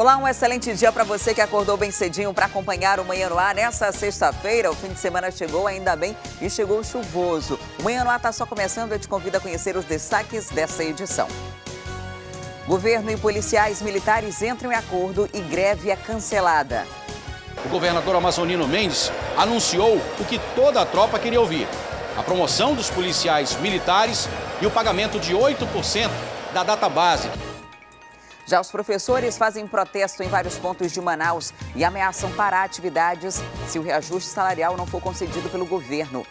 Olá, um excelente dia para você que acordou bem cedinho para acompanhar o Manhã no Ar. Nessa sexta-feira, o fim de semana chegou, ainda bem, e chegou chuvoso. O Manhã no Ar está só começando, eu te convido a conhecer os destaques dessa edição. Governo e policiais militares entram em acordo e greve é cancelada. O governador Amazonino Mendes anunciou o que toda a tropa queria ouvir: a promoção dos policiais militares e o pagamento de 8% da data base. Já os professores fazem protesto em vários pontos de Manaus e ameaçam parar atividades se o reajuste salarial não for concedido pelo governo.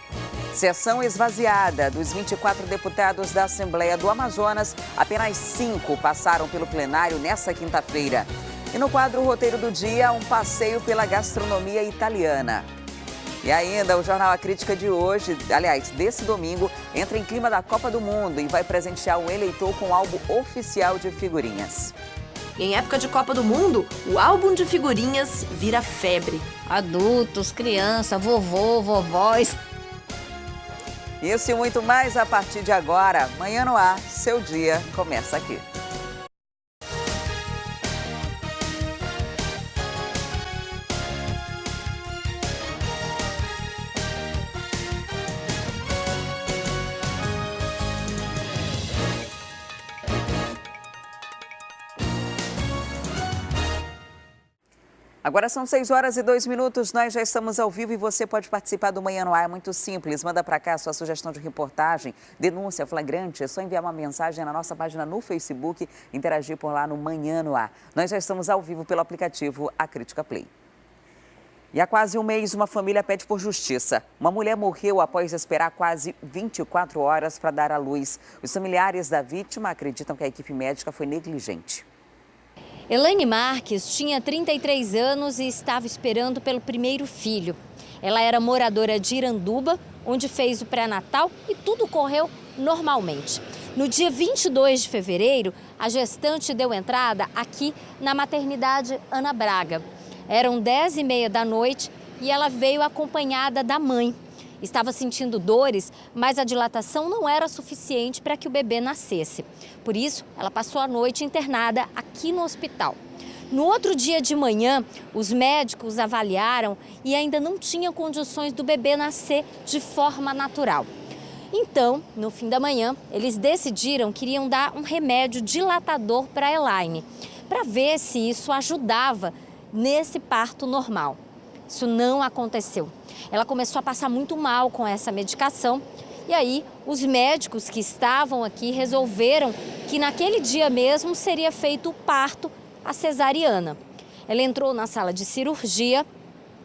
Sessão esvaziada. Dos 24 deputados da Assembleia do Amazonas, apenas 5 passaram pelo plenário nesta quinta-feira. E no quadro Roteiro do Dia, um passeio pela gastronomia italiana. E ainda o Jornal A Crítica de hoje, aliás, desse domingo, entra em clima da Copa do Mundo e vai presentear o eleitor com o álbum oficial de figurinhas. Em época de Copa do Mundo, o álbum de figurinhas vira febre. Adultos, crianças, vovô, vovós. Isso e muito mais a partir de agora. Manhã no Ar, seu dia começa aqui. Agora são 6h02, nós já estamos ao vivo e você pode participar do Manhã no Ar, é muito simples. Manda para cá a sua sugestão de reportagem, denúncia, flagrante, é só enviar uma mensagem na nossa página no Facebook, interagir por lá no Manhã no Ar. Nós já estamos ao vivo pelo aplicativo A Crítica Play. E há quase um mês, uma família pede por justiça. Uma mulher morreu após esperar quase 24 horas para dar à luz. Os familiares da vítima acreditam que a equipe médica foi negligente. Elaine Marques tinha 33 anos e estava esperando pelo primeiro filho. Ela era moradora de Iranduba, onde fez o pré-natal e tudo correu normalmente. No dia 22 de fevereiro, a gestante deu entrada aqui na maternidade Ana Braga. Eram 10h30 da noite e ela veio acompanhada da mãe. Estava sentindo dores, mas a dilatação não era suficiente para que o bebê nascesse. Por isso, ela passou a noite internada aqui no hospital. No outro dia de manhã, os médicos avaliaram e ainda não tinham condições do bebê nascer de forma natural. Então, no fim da manhã, eles decidiram que iriam dar um remédio dilatador para a Elaine, para ver se isso ajudava nesse parto normal. Isso não aconteceu. Ela começou a passar muito mal com essa medicação e aí os médicos que estavam aqui resolveram que naquele dia mesmo seria feito o parto, a cesariana. Ela entrou na sala de cirurgia,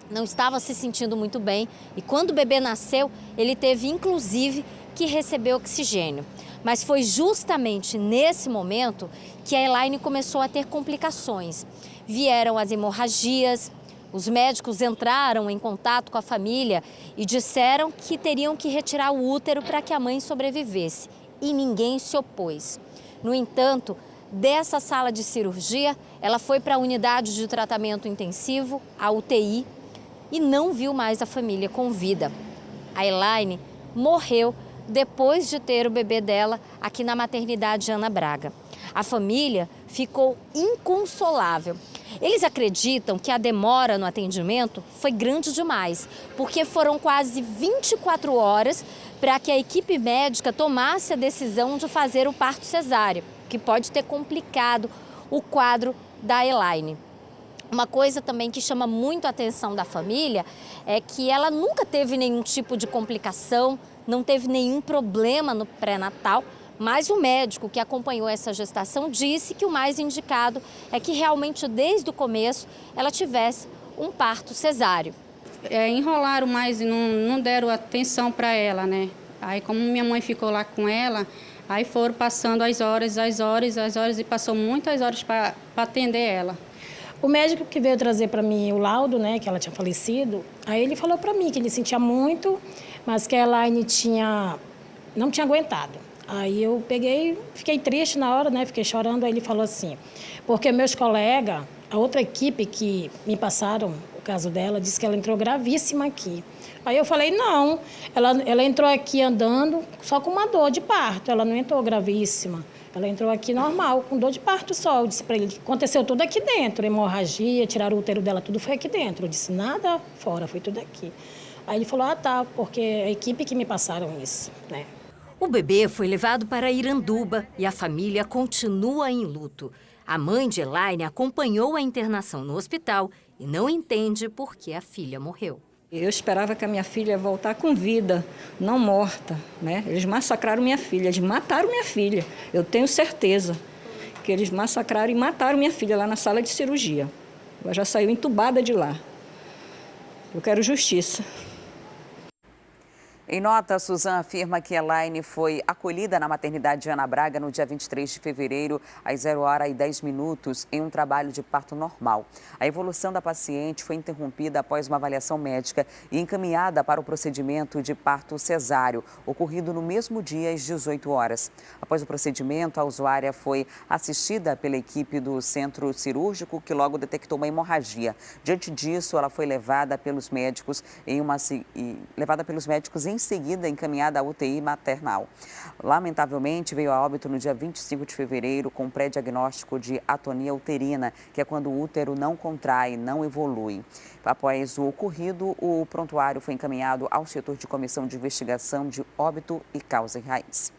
não estava se sentindo muito bem e quando o bebê nasceu, ele teve inclusive que receber oxigênio. Mas foi justamente nesse momento que a Elaine começou a ter complicações. Vieram as hemorragias. Os médicos entraram em contato com a família e disseram que teriam que retirar o útero para que a mãe sobrevivesse. E ninguém se opôs. No entanto, dessa sala de cirurgia, ela foi para a unidade de tratamento intensivo, a UTI, e não viu mais a família com vida. A Elaine morreu depois de ter o bebê dela aqui na maternidade Ana Braga. A família ficou inconsolável. Eles acreditam que a demora no atendimento foi grande demais, porque foram quase 24 horas para que a equipe médica tomasse a decisão de fazer o parto cesáreo, que pode ter complicado o quadro da Elaine. Uma coisa também que chama muito a atenção da família é que ela nunca teve nenhum tipo de complicação, não teve nenhum problema no pré-natal, mas o médico que acompanhou essa gestação disse que o mais indicado é que realmente desde o começo ela tivesse um parto cesáreo. Enrolaram mais e não deram atenção para ela, né? Aí como minha mãe ficou lá com ela, aí foram passando as horas e passou muitas horas para atender ela. O médico que veio trazer para mim o laudo, né, que ela tinha falecido, aí ele falou para mim que ele sentia muito, mas que a Elaine não tinha aguentado. Aí eu peguei, fiquei triste na hora, né, fiquei chorando, aí ele falou assim, porque meus colegas, a outra equipe que me passaram o caso dela, disse que ela entrou gravíssima aqui. Aí eu falei, não, ela entrou aqui andando só com uma dor de parto, ela não entrou gravíssima. Ela entrou aqui normal, com dor de parto só. Eu disse para ele, aconteceu tudo aqui dentro, hemorragia, tiraram o útero dela, tudo foi aqui dentro. Eu disse, nada fora, foi tudo aqui. Aí ele falou, tá, porque é a equipe que me passaram isso, né? O bebê foi levado para Iranduba e a família continua em luto. A mãe de Elaine acompanhou a internação no hospital e não entende por que a filha morreu. Eu esperava que a minha filha ia voltar com vida, não morta, né? Eles massacraram minha filha, eles mataram minha filha. Eu tenho certeza que eles massacraram e mataram minha filha lá na sala de cirurgia. Ela já saiu entubada de lá. Eu quero justiça. Em nota, Suzana afirma que Elaine foi acolhida na maternidade Ana Braga no dia 23 de fevereiro, às 0h10, em um trabalho de parto normal. A evolução da paciente foi interrompida após uma avaliação médica e encaminhada para o procedimento de parto cesáreo, ocorrido no mesmo dia às 18 horas. Após o procedimento, a usuária foi assistida pela equipe do centro cirúrgico, que logo detectou uma hemorragia. Diante disso, ela foi levada pelos médicos em seguida encaminhada à UTI maternal. Lamentavelmente, veio a óbito no dia 25 de fevereiro com pré-diagnóstico de atonia uterina, que é quando o útero não contrai, não evolui. Após o ocorrido, o prontuário foi encaminhado ao setor de comissão de investigação de óbito e causa e raiz.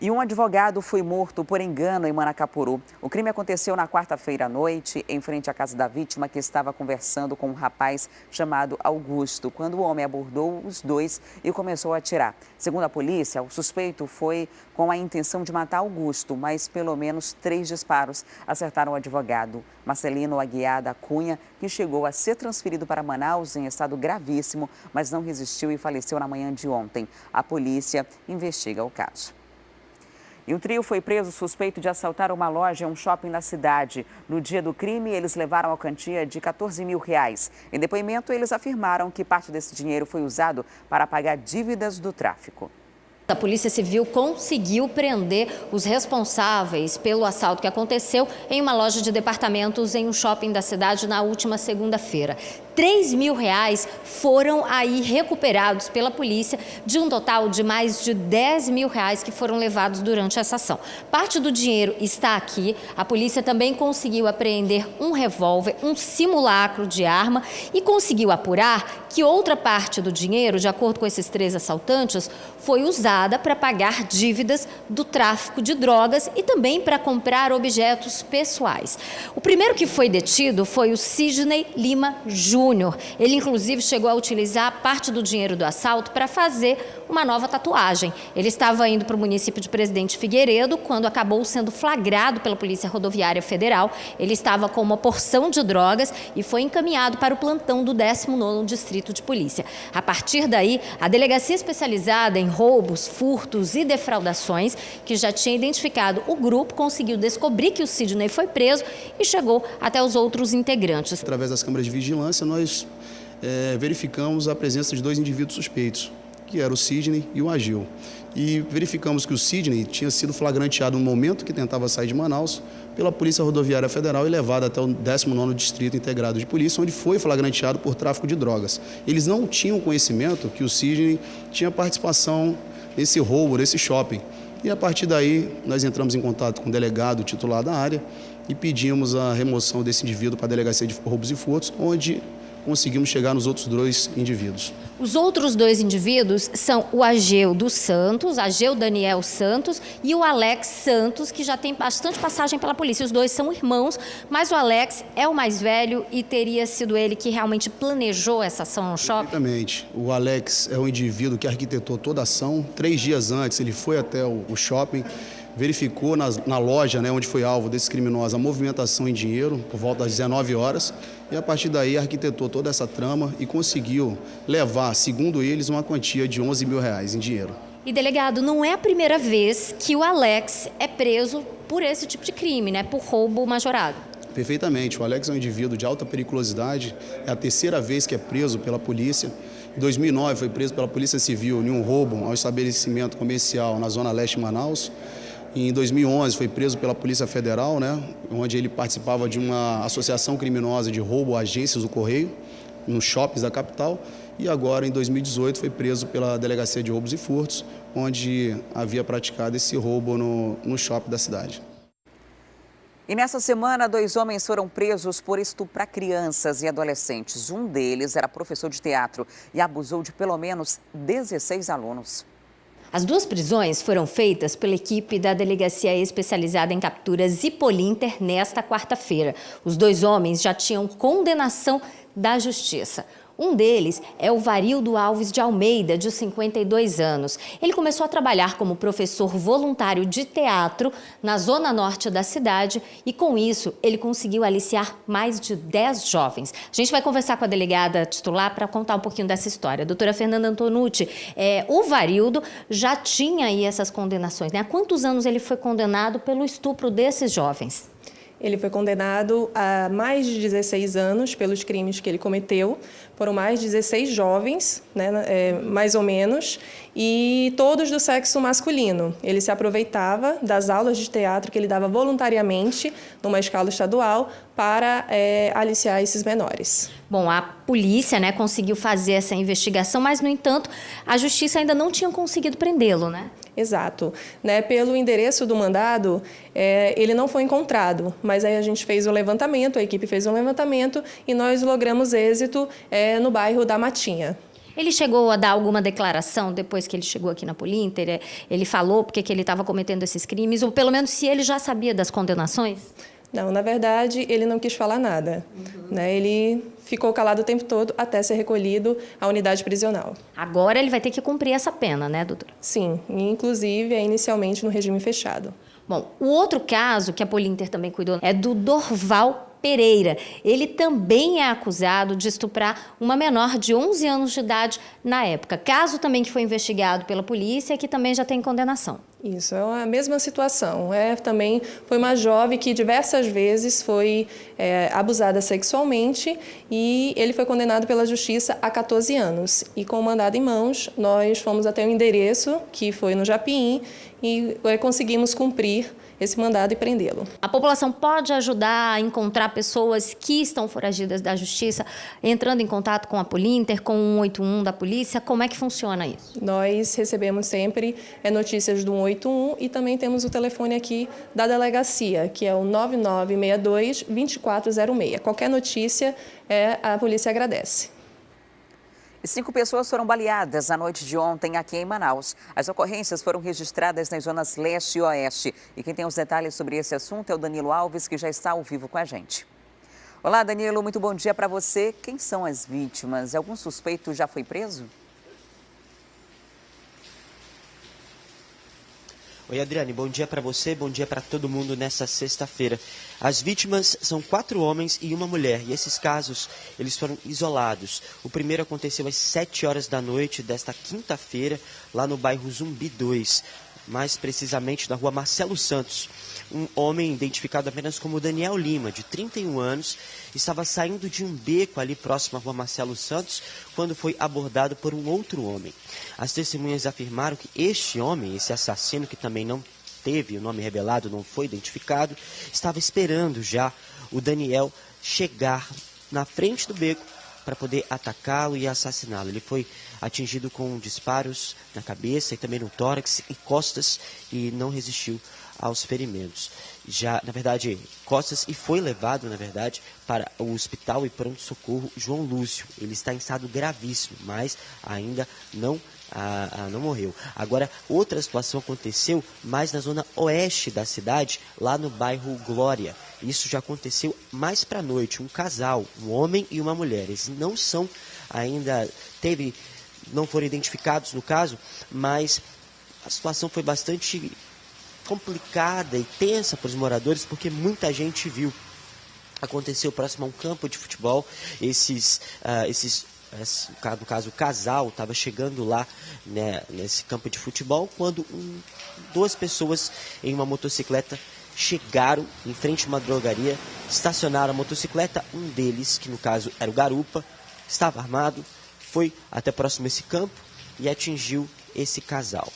E um advogado foi morto por engano em Manacapuru. O crime aconteceu na quarta-feira à noite, em frente à casa da vítima, que estava conversando com um rapaz chamado Augusto, quando o homem abordou os dois e começou a atirar. Segundo a polícia, o suspeito foi com a intenção de matar Augusto, mas pelo menos 3 disparos acertaram o advogado, Marcelino Aguiar da Cunha, que chegou a ser transferido para Manaus em estado gravíssimo, mas não resistiu e faleceu na manhã de ontem. A polícia investiga o caso. E um trio foi preso suspeito de assaltar uma loja em um shopping na cidade. No dia do crime, eles levaram a quantia de R$14 mil. Em depoimento, eles afirmaram que parte desse dinheiro foi usado para pagar dívidas do tráfico. A Polícia Civil conseguiu prender os responsáveis pelo assalto que aconteceu em uma loja de departamentos em um shopping da cidade na última segunda-feira. R$3 mil foram aí recuperados pela polícia, de um total de mais de R$10 mil que foram levados durante essa ação. Parte do dinheiro está aqui. A polícia também conseguiu apreender um revólver, um simulacro de arma e conseguiu apurar que outra parte do dinheiro, de acordo com esses 3 assaltantes, foi usada para pagar dívidas do tráfico de drogas e também para comprar objetos pessoais. O primeiro que foi detido foi o Sidney Lima Júnior. Ele, inclusive, chegou a utilizar parte do dinheiro do assalto para fazer uma nova tatuagem. Ele estava indo para o município de Presidente Figueiredo quando acabou sendo flagrado pela Polícia Rodoviária Federal. Ele estava com uma porção de drogas e foi encaminhado para o plantão do 19º Distrito de Polícia. A partir daí, a delegacia especializada em roubos, furtos e defraudações, que já tinha identificado o grupo, conseguiu descobrir que o Sidney foi preso e chegou até os outros integrantes. Através das câmeras de vigilância, nós verificamos a presença de 2 indivíduos suspeitos, que era o Sidney e o Agil. E verificamos que o Sidney tinha sido flagranteado no momento que tentava sair de Manaus pela Polícia Rodoviária Federal e levado até o 19º Distrito Integrado de Polícia, onde foi flagranteado por tráfico de drogas. Eles não tinham conhecimento que o Sidney tinha participação nesse roubo, nesse shopping. E a partir daí, nós entramos em contato com o delegado titular da área e pedimos a remoção desse indivíduo para a Delegacia de Roubos e Furtos, onde conseguimos chegar nos outros 2 indivíduos. Os outros 2 indivíduos são o Ageu dos Santos, Ageu Daniel Santos e o Alex Santos, que já tem bastante passagem pela polícia. Os 2 são irmãos, mas o Alex é o mais velho e teria sido ele que realmente planejou essa ação no shopping? Exatamente. O Alex é um indivíduo que arquitetou toda a ação. 3 dias antes, ele foi até o shopping, verificou na loja, onde foi alvo desses criminosos, a movimentação em dinheiro por volta das 19 horas e a partir daí arquitetou toda essa trama e conseguiu levar, segundo eles, uma quantia de R$11 mil em dinheiro. E, delegado, não é a primeira vez que o Alex é preso por esse tipo de crime, por roubo majorado. Perfeitamente. O Alex é um indivíduo de alta periculosidade, é a 3ª vez que é preso pela polícia. Em 2009 foi preso pela Polícia Civil em um roubo ao estabelecimento comercial na Zona Leste de Manaus. Em 2011 foi preso pela Polícia Federal, onde ele participava de uma associação criminosa de roubo a agências do Correio, nos shoppings da capital. e agora, em 2018, foi preso pela Delegacia de Roubos e Furtos, onde havia praticado esse roubo no shopping da cidade. E nessa semana, 2 homens foram presos por estuprar crianças e adolescentes. Um deles era professor de teatro e abusou de pelo menos 16 alunos. As 2 prisões foram feitas pela equipe da Delegacia Especializada em Capturas Zipolinter nesta quarta-feira. Os 2 homens já tinham condenação da Justiça. Um deles é o Varildo Alves de Almeida, de 52 anos. Ele começou a trabalhar como professor voluntário de teatro na zona norte da cidade e, com isso, ele conseguiu aliciar mais de 10 jovens. A gente vai conversar com a delegada titular para contar um pouquinho dessa história. Doutora Fernanda Antonucci, o Varildo já tinha aí essas condenações, né? Há quantos anos ele foi condenado pelo estupro desses jovens? Ele foi condenado a mais de 16 anos pelos crimes que ele cometeu. Foram mais de 16 jovens, né, mais ou menos, e todos do sexo masculino. Ele se aproveitava das aulas de teatro que ele dava voluntariamente, numa escola estadual, para aliciar esses menores. Bom, a polícia, né, conseguiu fazer essa investigação, mas, no entanto, a Justiça ainda não tinha conseguido prendê-lo, né? Exato. Né, pelo endereço do mandado, ele não foi encontrado, mas aí a gente fez um levantamento, a equipe fez um levantamento e nós logramos êxito no bairro da Matinha. Ele chegou a dar alguma declaração depois que ele chegou aqui na Polinter? Ele falou porque que ele estava cometendo esses crimes, ou pelo menos se ele já sabia das condenações? Não, na verdade, ele não quis falar nada. Né? Ele ficou calado o tempo todo até ser recolhido à unidade prisional. Agora ele vai ter que cumprir essa pena, né, doutora? Sim, inclusive inicialmente no regime fechado. Bom, o outro caso que a Polinter também cuidou é do Dorval Pereira. Ele também é acusado de estuprar uma menor de 11 anos de idade na época. Caso também que foi investigado pela polícia e que também já tem condenação. Isso, é a mesma situação. Também foi uma jovem que diversas vezes foi abusada sexualmente e ele foi condenado pela Justiça a 14 anos. E com o mandado em mãos, nós fomos até o endereço, que foi no Japim, e conseguimos cumprir esse mandado e prendê-lo. A população pode ajudar a encontrar pessoas que estão foragidas da Justiça, entrando em contato com a Polinter, com o 181 da polícia? Como é que funciona isso? Nós recebemos sempre notícias do 181 e também temos o telefone aqui da delegacia, que é o 9962-2406. Qualquer notícia, a polícia agradece. E 5 pessoas foram baleadas na noite de ontem aqui em Manaus. As ocorrências foram registradas nas zonas leste e oeste. E quem tem os detalhes sobre esse assunto é o Danilo Alves, que já está ao vivo com a gente. Olá, Danilo, muito bom dia para você. Quem são as vítimas? Algum suspeito já foi preso? Oi, Adriane, bom dia para você, bom dia para todo mundo nessa sexta-feira. As vítimas são 4 homens e uma mulher, e esses casos, eles foram isolados. O primeiro aconteceu às 7 horas da noite desta quinta-feira, lá no bairro Zumbi 2, mais precisamente na rua Marcelo Santos. Um homem identificado apenas como Daniel Lima, de 31 anos, estava saindo de um beco ali próximo à rua Marcelo Santos, quando foi abordado por um outro homem. As testemunhas afirmaram que este homem, esse assassino que também não teve o nome revelado, não foi identificado, estava esperando já o Daniel chegar na frente do beco para poder atacá-lo e assassiná-lo. Ele foi atingido com disparos na cabeça e também no tórax e costas e não resistiu aos ferimentos. Já, na verdade, costas, e foi levado, na verdade, para o hospital e pronto-socorro João Lúcio. Ele está em estado gravíssimo, mas ainda não morreu. Agora, outra situação aconteceu mais na zona oeste da cidade, lá no bairro Glória. Isso já aconteceu mais para a noite. Um casal, um homem e uma mulher. Eles não são ainda, não foram identificados no caso, mas a situação foi bastante complicada e tensa para os moradores, porque muita gente viu. Aconteceu próximo a um campo de futebol. No caso, o casal estava chegando lá, né, nesse campo de futebol, quando 2 pessoas em uma motocicleta chegaram em frente a uma drogaria, estacionaram a motocicleta. Um deles, que no caso era o garupa, estava armado, foi até próximo a esse campo e atingiu esse casal.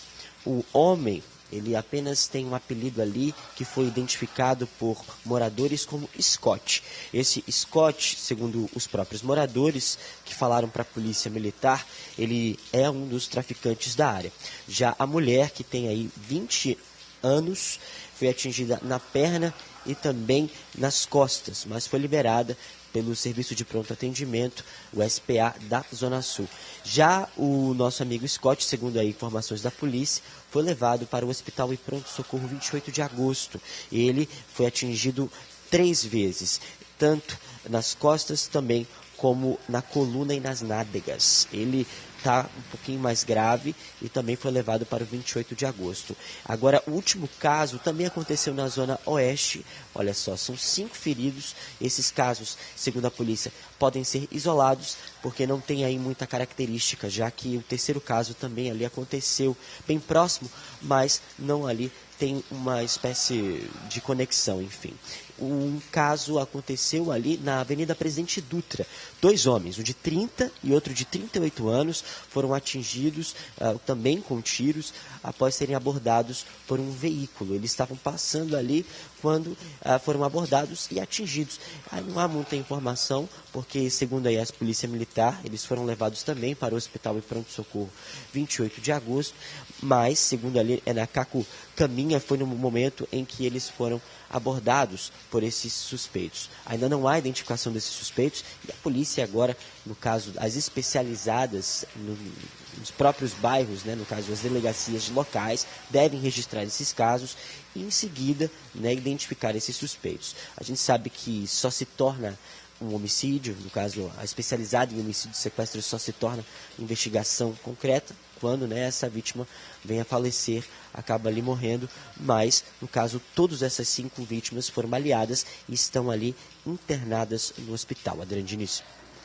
O homem Ele apenas tem um apelido ali que foi identificado por moradores como Scott. Esse Scott, segundo os próprios moradores que falaram para a polícia militar, ele é um dos traficantes da área. Já a mulher, que tem aí 20 anos, foi atingida na perna e também nas costas, mas foi liberada pelo Serviço de Pronto Atendimento, o SPA da Zona Sul. Já o nosso amigo Scott, segundo aí informações da polícia, foi levado para o Hospital e Pronto Socorro 28 de agosto. Ele foi atingido 3 vezes, tanto nas costas também como na coluna e nas nádegas. Ele está um pouquinho mais grave e também foi levado para o 28 de agosto. Agora, o último caso também aconteceu na Zona Oeste. Olha só, são 5 feridos. Esses casos, segundo a polícia, podem ser isolados porque não tem aí muita característica, já que o terceiro caso também ali aconteceu bem próximo, mas não ali tem uma espécie de conexão, enfim. Um caso aconteceu ali na Avenida Presidente Dutra. 2 homens, um de 30 e outro de 38 anos, foram atingidos também com tiros após serem abordados por um veículo. Eles estavam passando ali quando foram abordados e atingidos. Não há muita informação, porque segundo aí a Polícia Militar, eles foram levados também para o Hospital e Pronto Socorro 28 de agosto, mas segundo ali na Caco Caminha, foi no momento em que eles foram abordados por esses suspeitos. Ainda não há identificação desses suspeitos e a polícia agora, no caso, as especializadas nos próprios bairros, né, no caso as delegacias locais, devem registrar esses casos e em seguida, né, identificar esses suspeitos. A gente sabe que só se torna um homicídio, no caso a especializada em homicídio e sequestro só se torna investigação concreta quando, né, essa vítima vem a falecer, acaba ali morrendo, mas no caso todas essas 5 vítimas foram baleadas e estão ali internadas no hospital. Adriane Diniz.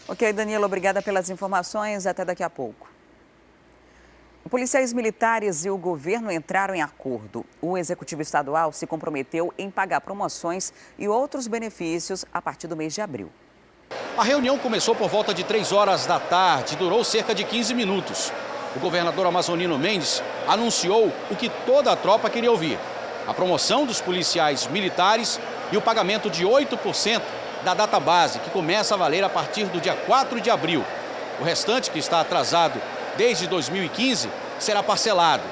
Ok, Danilo, obrigada pelas informações, até daqui a pouco. Policiais militares e o governo entraram em acordo. O executivo estadual se comprometeu em pagar promoções e outros benefícios a partir do mês de abril. A reunião começou por volta de 3 horas da tarde, durou cerca de 15 minutos. O governador Amazonino Mendes anunciou o que toda a tropa queria ouvir: a promoção dos policiais militares e o pagamento de 8% da database, que começa a valer a partir do dia 4 de abril. O restante, que está atrasado desde 2015, será parcelado.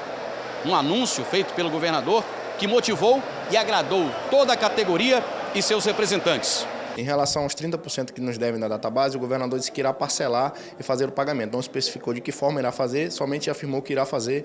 Um anúncio feito pelo governador que motivou e agradou toda a categoria e seus representantes. Em relação aos 30% que nos devem da database, o governador disse que irá parcelar e fazer o pagamento. Não especificou de que forma irá fazer, somente afirmou que irá fazer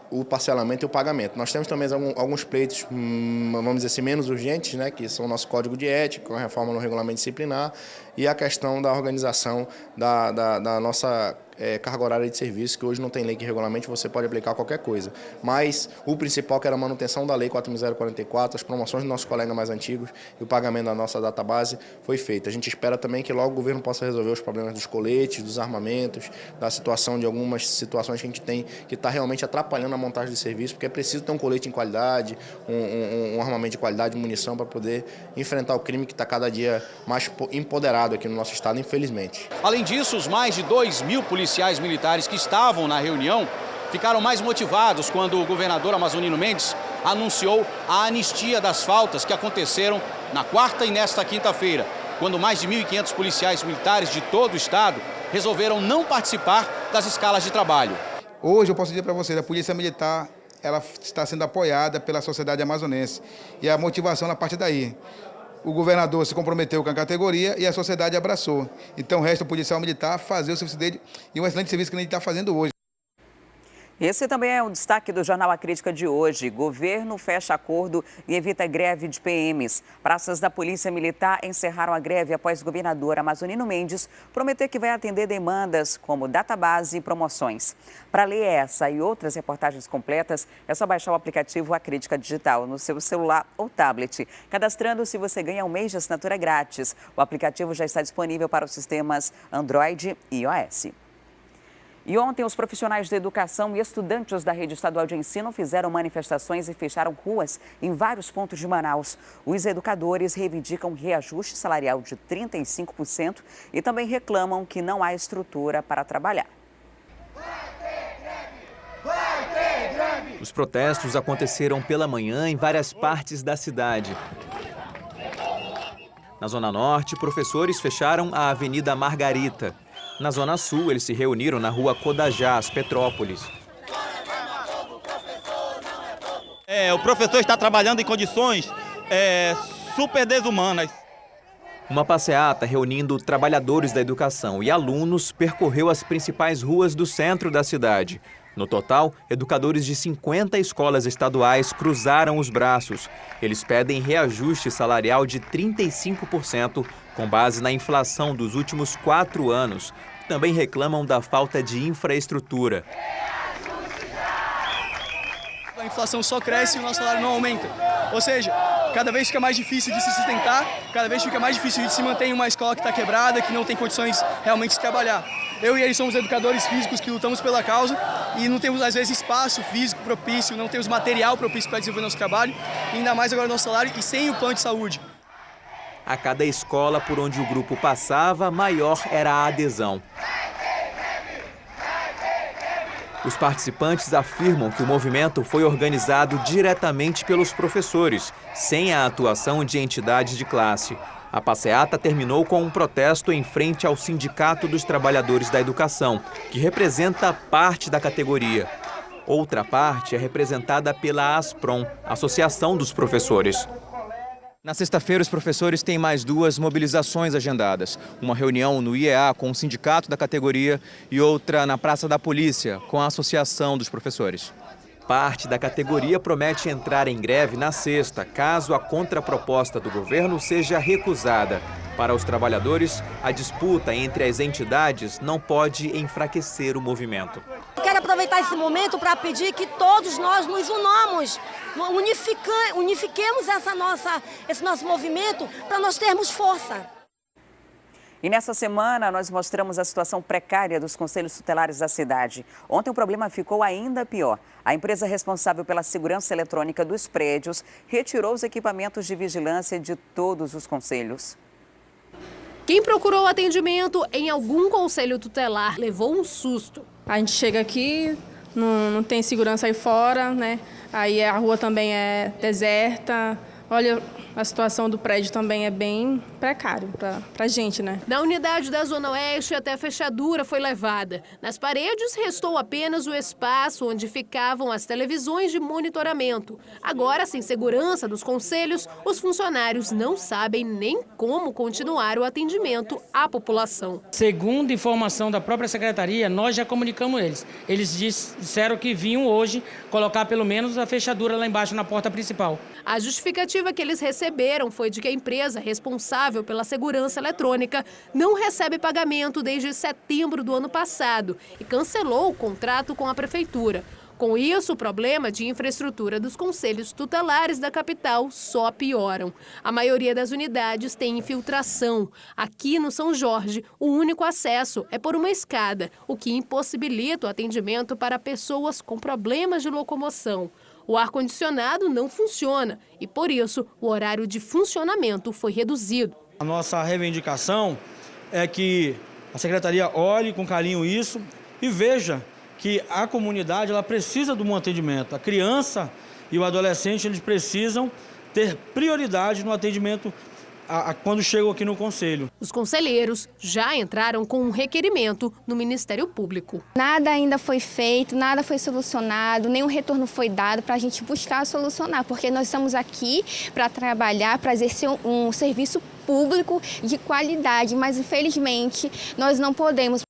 o parcelamento e o pagamento. Nós temos também alguns pleitos, vamos dizer assim, menos urgentes, né, que são o nosso código de ética, a reforma no regulamento disciplinar e a questão da organização da nossa carga horária de serviço, que hoje não tem lei que regulamente, você pode aplicar qualquer coisa. Mas o principal, que era a manutenção da Lei 4.044, as promoções dos nossos colegas mais antigos e o pagamento da nossa database foi feito. A gente espera também que logo o governo possa resolver os problemas dos coletes, dos armamentos, da situação de algumas situações que a gente tem que está realmente atrapalhando a montagem de serviço, porque é preciso ter um colete em qualidade, um armamento de qualidade, munição para poder enfrentar o crime que está cada dia mais empoderado aqui no nosso estado, infelizmente. Além disso, os mais de 2.000 policiais militares que estavam na reunião ficaram mais motivados quando o governador Amazonino Mendes anunciou a anistia das faltas que aconteceram na quarta e nesta quinta-feira, quando mais de 1.500 policiais militares de todo o estado resolveram não participar das escalas de trabalho. Hoje eu posso dizer para vocês, a Polícia Militar ela está sendo apoiada pela sociedade amazonense e a motivação a partir daí. O governador se comprometeu com a categoria e a sociedade abraçou. Então resta o policial militar fazer o serviço dele e um excelente serviço que a gente está fazendo hoje. Esse também é o destaque do Jornal A Crítica de hoje. Governo fecha acordo e evita greve de PMs. Praças da Polícia Militar encerraram a greve após o governador Amazonino Mendes prometer que vai atender demandas como database e promoções. Para ler essa e outras reportagens completas, é só baixar o aplicativo A Crítica Digital no seu celular ou tablet. Cadastrando-se, você ganha um mês de assinatura grátis. O aplicativo já está disponível para os sistemas Android e iOS. E ontem, os profissionais da educação e estudantes da rede estadual de ensino fizeram manifestações e fecharam ruas em vários pontos de Manaus. Os educadores reivindicam reajuste salarial de 35% e também reclamam que não há estrutura para trabalhar. Vai ter greve! Vai ter greve! Os protestos aconteceram pela manhã em várias partes da cidade. Na Zona Norte, professores fecharam a Avenida Margarita. Na Zona Sul, eles se reuniram na Rua Codajás, Petrópolis. O professor está trabalhando em condições super desumanas. Uma passeata reunindo trabalhadores da educação e alunos percorreu as principais ruas do centro da cidade. No total, educadores de 50 escolas estaduais cruzaram os braços. Eles pedem reajuste salarial de 35%, com base na inflação dos últimos 4 anos. Também reclamam da falta de infraestrutura. A inflação só cresce e o nosso salário não aumenta. Ou seja, cada vez fica mais difícil de se sustentar, cada vez fica mais difícil de se manter em uma escola que está quebrada, que não tem condições realmente de trabalhar. Eu e eles somos educadores físicos que lutamos pela causa e não temos, às vezes, espaço físico propício, não temos material propício para desenvolver nosso trabalho, e ainda mais agora nosso salário e sem o plano de saúde. A cada escola por onde o grupo passava, maior era a adesão. Os participantes afirmam que o movimento foi organizado diretamente pelos professores, sem a atuação de entidades de classe. A passeata terminou com um protesto em frente ao Sindicato dos Trabalhadores da Educação, que representa parte da categoria. Outra parte é representada pela ASPROM, Associação dos Professores. Na sexta-feira, os professores têm mais 2 mobilizações agendadas. Uma reunião no IEA com o sindicato da categoria e outra na Praça da Polícia com a Associação dos Professores. Parte da categoria promete entrar em greve na sexta, caso a contraproposta do governo seja recusada. Para os trabalhadores, a disputa entre as entidades não pode enfraquecer o movimento. Quero aproveitar esse momento para pedir que todos nós nos unamos, unifiquemos esse nosso movimento para nós termos força. E nessa semana nós mostramos a situação precária dos conselhos tutelares da cidade. Ontem o problema ficou ainda pior. A empresa responsável pela segurança eletrônica dos prédios retirou os equipamentos de vigilância de todos os conselhos. Quem procurou atendimento em algum conselho tutelar levou um susto. A gente chega aqui, não tem segurança aí fora, né? Aí a rua também é deserta. Olha, a situação do prédio também é bem precária para a gente, né? Na unidade da Zona Oeste, até a fechadura foi levada. Nas paredes, restou apenas o espaço onde ficavam as televisões de monitoramento. Agora, sem segurança dos conselhos, os funcionários não sabem nem como continuar o atendimento à população. Segundo informação da própria secretaria, nós já comunicamos eles. Eles disseram que vinham hoje colocar pelo menos a fechadura lá embaixo na porta principal. A justificativa que eles receberam foi de que a empresa responsável pela segurança eletrônica não recebe pagamento desde setembro do ano passado e cancelou o contrato com a prefeitura. Com isso, o problema de infraestrutura dos conselhos tutelares da capital só pioram. A maioria das unidades tem infiltração. Aqui no São Jorge, o único acesso é por uma escada, o que impossibilita o atendimento para pessoas com problemas de locomoção. O ar-condicionado não funciona e, por isso, o horário de funcionamento foi reduzido. A nossa reivindicação é que a secretaria olhe com carinho isso e veja que a comunidade ela precisa de um atendimento. A criança e o adolescente eles precisam ter prioridade no atendimento quando chegam aqui no Conselho. Os conselheiros já entraram com um requerimento no Ministério Público. Nada ainda foi feito, nada foi solucionado, nenhum retorno foi dado para a gente buscar solucionar, porque nós estamos aqui para trabalhar, para exercer um serviço público de qualidade, mas infelizmente nós não podemos.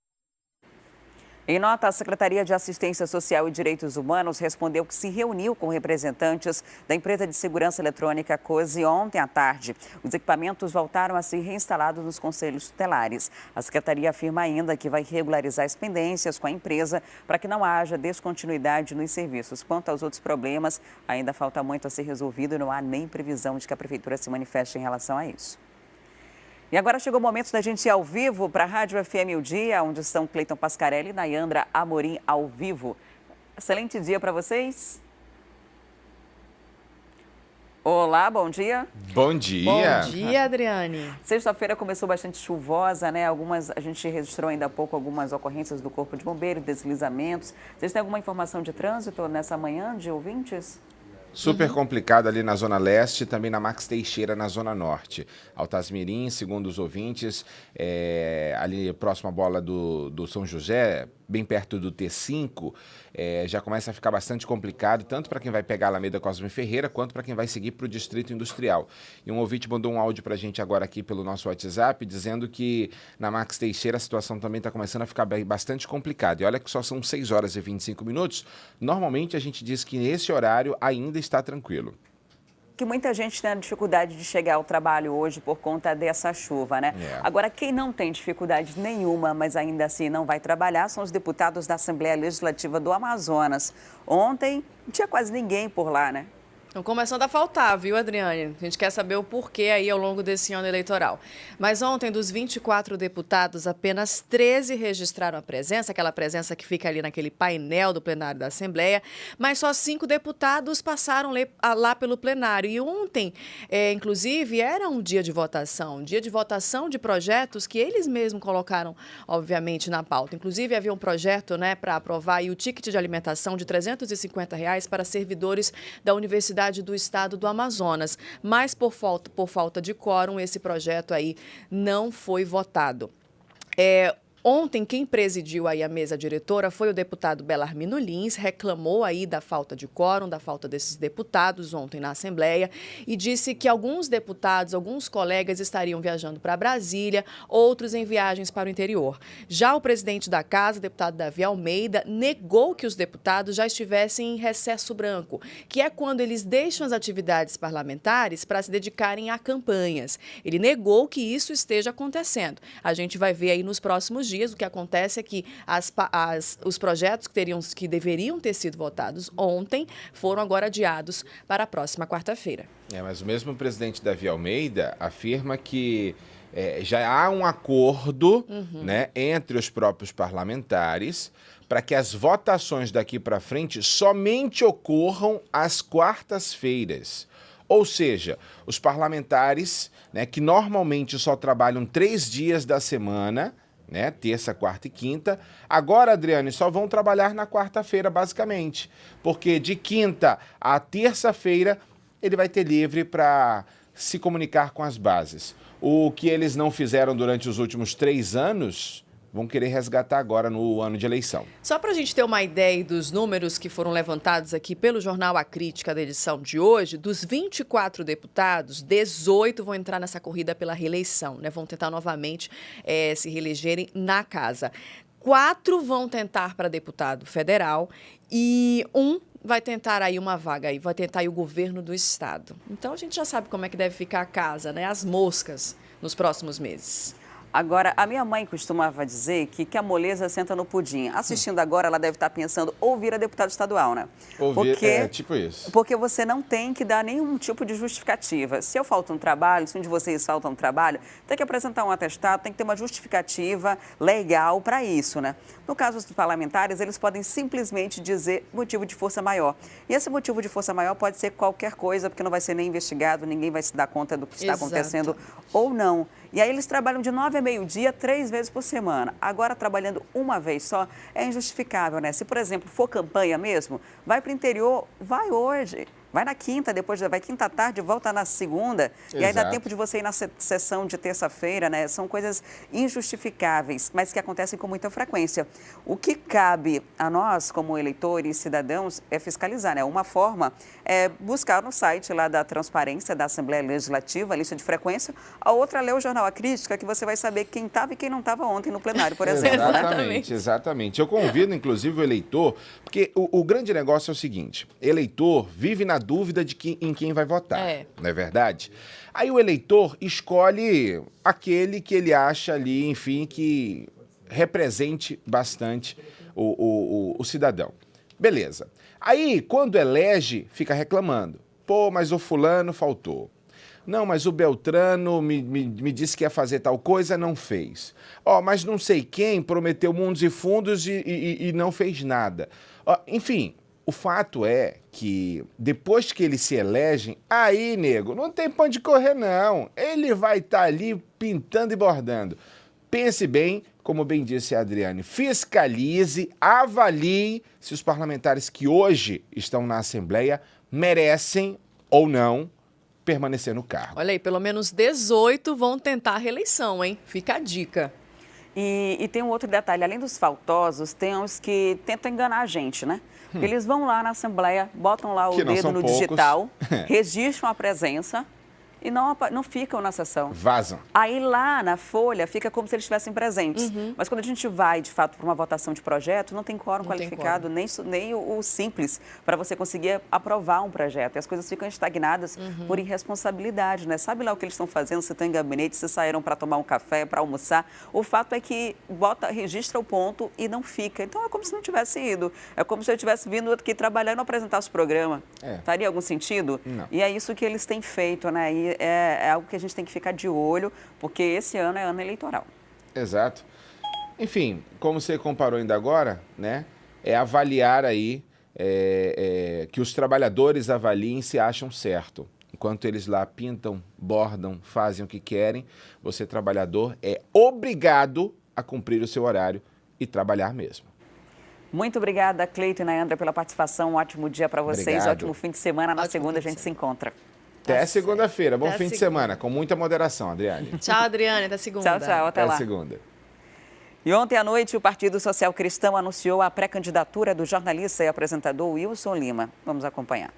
Em nota, a Secretaria de Assistência Social e Direitos Humanos respondeu que se reuniu com representantes da empresa de segurança eletrônica COSE ontem à tarde. Os equipamentos voltaram a ser reinstalados nos conselhos tutelares. A Secretaria afirma ainda que vai regularizar as pendências com a empresa para que não haja descontinuidade nos serviços. Quanto aos outros problemas, ainda falta muito a ser resolvido e não há nem previsão de que a Prefeitura se manifeste em relação a isso. E agora chegou o momento da gente ir ao vivo para a Rádio FM O Dia, onde estão Cleiton Pascarelli e Nayandra Amorim ao vivo. Excelente dia para vocês. Olá, bom dia. Bom dia. Bom dia, Adriane. Sexta-feira começou bastante chuvosa, né? A gente registrou ainda há pouco algumas ocorrências do Corpo de Bombeiros, deslizamentos. Vocês têm alguma informação de trânsito nessa manhã, de ouvintes? Super complicado ali na Zona Leste e também na Max Teixeira, na Zona Norte. Altasmirim, segundo os ouvintes, ali próximo à bola do São José, bem perto do T5, já começa a ficar bastante complicado, tanto para quem vai pegar a Alameda Cosme Ferreira, quanto para quem vai seguir para o Distrito Industrial. E um ouvinte mandou um áudio para a gente agora aqui pelo nosso WhatsApp, dizendo que na Max Teixeira a situação também está começando a ficar bastante complicada. E olha que só são 6 horas e 25 minutos. Normalmente a gente diz que nesse horário ainda está tranquilo. Que muita gente tem a dificuldade de chegar ao trabalho hoje por conta dessa chuva, né? Agora, quem não tem dificuldade nenhuma, mas ainda assim não vai trabalhar, são os deputados da Assembleia Legislativa do Amazonas. Ontem, não tinha quase ninguém por lá, né? Estão começando a faltar, viu, Adriane? A gente quer saber o porquê aí ao longo desse ano eleitoral. Mas ontem, dos 24 deputados, apenas 13 registraram a presença, aquela presença que fica ali naquele painel do plenário da Assembleia, mas só 5 deputados passaram lá pelo plenário. E ontem, inclusive, era um dia de votação de projetos que eles mesmos colocaram, obviamente, na pauta. Inclusive, havia um projeto, né, para aprovar aí o ticket de alimentação de R$ 350 para servidores da Universidade do Estado do Amazonas, mas por falta de quórum, esse projeto aí não foi votado. Ontem, quem presidiu aí a mesa diretora foi o deputado Belarmino Lins, reclamou aí da falta de quórum, da falta desses deputados ontem na Assembleia e disse que alguns deputados, alguns colegas estariam viajando para Brasília, outros em viagens para o interior. Já o presidente da Casa, o deputado Davi Almeida, negou que os deputados já estivessem em recesso branco, que é quando eles deixam as atividades parlamentares para se dedicarem a campanhas. Ele negou que isso esteja acontecendo. A gente vai ver aí nos próximos dias. O que acontece é que os projetos que deveriam ter sido votados ontem foram agora adiados para a próxima quarta-feira. Mas o mesmo presidente Davi Almeida afirma que já há um acordo, né, entre os próprios parlamentares para que as votações daqui para frente somente ocorram às quartas-feiras. Ou seja, os parlamentares, né, que normalmente só trabalham 3 dias da semana, né, terça, quarta e quinta. Agora, Adriane, só vão trabalhar na quarta-feira, basicamente. Porque de quinta a terça-feira, ele vai ter livre para se comunicar com as bases. O que eles não fizeram durante os últimos 3 anos, vão querer resgatar agora no ano de eleição. Só para a gente ter uma ideia dos números que foram levantados aqui pelo jornal A Crítica da edição de hoje, dos 24 deputados, 18 vão entrar nessa corrida pela reeleição, né? Vão tentar novamente se reelegerem na casa. 4 vão tentar para deputado federal e 1 vai tentar aí uma vaga aí, vai tentar aí o governo do estado. Então a gente já sabe como é que deve ficar a casa, né? As moscas nos próximos meses. Agora, a minha mãe costumava dizer que a moleza senta no pudim. Assistindo agora, ela deve estar pensando ou vira deputado estadual, né? Tipo isso. Porque você não tem que dar nenhum tipo de justificativa. Se eu falto um trabalho, se um de vocês falta um trabalho, tem que apresentar um atestado, tem que ter uma justificativa legal para isso, né? No caso dos parlamentares, eles podem simplesmente dizer motivo de força maior. E esse motivo de força maior pode ser qualquer coisa, porque não vai ser nem investigado, ninguém vai se dar conta do que está acontecendo ou não. E aí eles trabalham de 9 a meio-dia, 3 vezes por semana. Agora, trabalhando uma vez só, é injustificável, né? Se, por exemplo, for campanha mesmo, vai para o interior, vai hoje. Vai na quinta, vai quinta à tarde, volta na segunda. E aí dá tempo de você ir na sessão de terça-feira, né? São coisas injustificáveis, mas que acontecem com muita frequência. O que cabe a nós, como eleitores e cidadãos, é fiscalizar, né? Uma forma é buscar no site lá da Transparência da Assembleia Legislativa, a lista de frequência. A outra é ler o jornal A Crítica, que você vai saber quem estava e quem não estava ontem no plenário, por exemplo. Exatamente. Eu convido, inclusive, o eleitor, porque o grande negócio é o seguinte, eleitor vive na dúvida de em quem vai votar, não é verdade? Aí o eleitor escolhe aquele que ele acha ali, enfim, que represente bastante o cidadão. Beleza. Aí, quando elege, fica reclamando. Pô, mas o fulano faltou. Não, mas o Beltrano me disse que ia fazer tal coisa, não fez. Ó, mas não sei quem prometeu mundos e fundos e não fez nada. Ó, enfim, O fato é que depois que eles se elegem, aí, nego, não tem pra onde correr, não. Ele vai estar ali pintando e bordando. Pense bem, como bem disse a Adriane, fiscalize, avalie se os parlamentares que hoje estão na Assembleia merecem ou não permanecer no cargo. Olha aí, pelo menos 18 vão tentar a reeleição, hein? Fica a dica. E tem um outro detalhe, além dos faltosos, tem uns que tentam enganar a gente, né? Eles vão lá na Assembleia, botam lá o dedo no digital, registram a presença e não ficam na sessão. Vazam. Aí lá na folha fica como se eles estivessem presentes. Mas quando a gente vai, de fato, para uma votação de projeto, não tem quórum qualificado, nem o simples, para você conseguir aprovar um projeto. E as coisas ficam estagnadas por irresponsabilidade, né? Sabe lá o que eles estão fazendo, se estão em gabinete, se saíram para tomar um café, para almoçar. O fato é que registra o ponto e não fica. Então é como se não tivesse ido. É como se eu tivesse vindo aqui trabalhar e não apresentasse o programa. Faria algum sentido? Não. E é isso que eles têm feito, né? E é algo que a gente tem que ficar de olho, porque esse ano é ano eleitoral. Exato. Enfim, como você comparou ainda agora, né? É avaliar aí, que os trabalhadores avaliem se acham certo. Enquanto eles lá pintam, bordam, fazem o que querem, você, trabalhador, é obrigado a cumprir o seu horário e trabalhar mesmo. Muito obrigada, Cleiton e Nayandra, pela participação. Um ótimo dia para vocês, Obrigado. ótimo fim de semana. Na segunda a gente se encontra. Até segunda-feira. Bom Até fim de segunda. semana, com muita moderação, Adriane. Tchau, Adriane. Até segunda. Tchau, tchau. Até lá. segunda. E ontem à noite, o Partido Social Cristão anunciou a pré-candidatura do jornalista e apresentador Wilson Lima. Vamos acompanhar.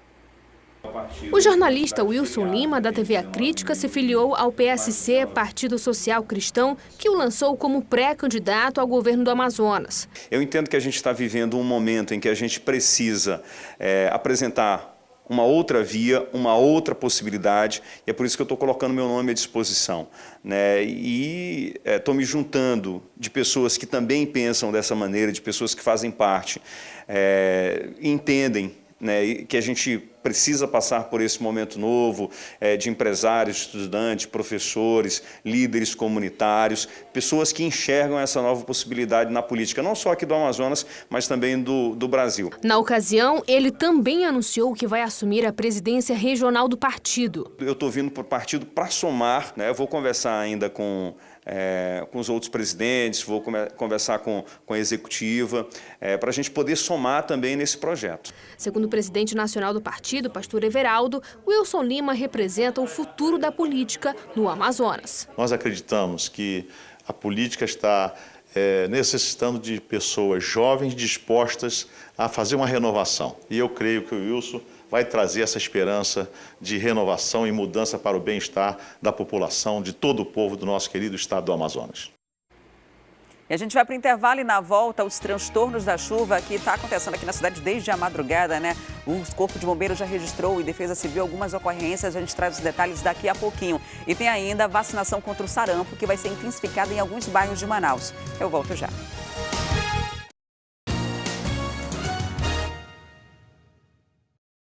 O jornalista Wilson Lima, da TV A Crítica, se filiou ao PSC, Partido Social Cristão, que o lançou como pré-candidato ao governo do Amazonas. Eu entendo que a gente está vivendo um momento em que a gente precisa apresentar uma outra via, uma outra possibilidade, e é por isso que eu estou colocando meu nome à disposição, né? E estou me juntando de pessoas que também pensam dessa maneira, de pessoas que fazem parte, entendem, né, que a gente precisa passar por esse momento novo, de empresários, estudantes, professores, líderes comunitários, pessoas que enxergam essa nova possibilidade na política, não só aqui do Amazonas, mas também do Brasil. Na ocasião, ele também anunciou que vai assumir a presidência regional do partido. Eu estou vindo para o partido para somar, né? Eu vou conversar ainda com os outros presidentes, vou conversar com a executiva, para a gente poder somar também nesse projeto. Segundo o presidente nacional do partido, pastor Everaldo, Wilson Lima representa o futuro da política no Amazonas. Nós acreditamos que a política está necessitando de pessoas jovens dispostas a fazer uma renovação. E eu creio que o Wilson vai trazer essa esperança de renovação e mudança para o bem-estar da população, de todo o povo do nosso querido estado do Amazonas. E a gente vai para o intervalo e na volta os transtornos da chuva que está acontecendo aqui na cidade desde a madrugada, né? O Corpo de Bombeiros já registrou e Defesa Civil algumas ocorrências, a gente traz os detalhes daqui a pouquinho. E tem ainda a vacinação contra o sarampo que vai ser intensificada em alguns bairros de Manaus. Eu volto já.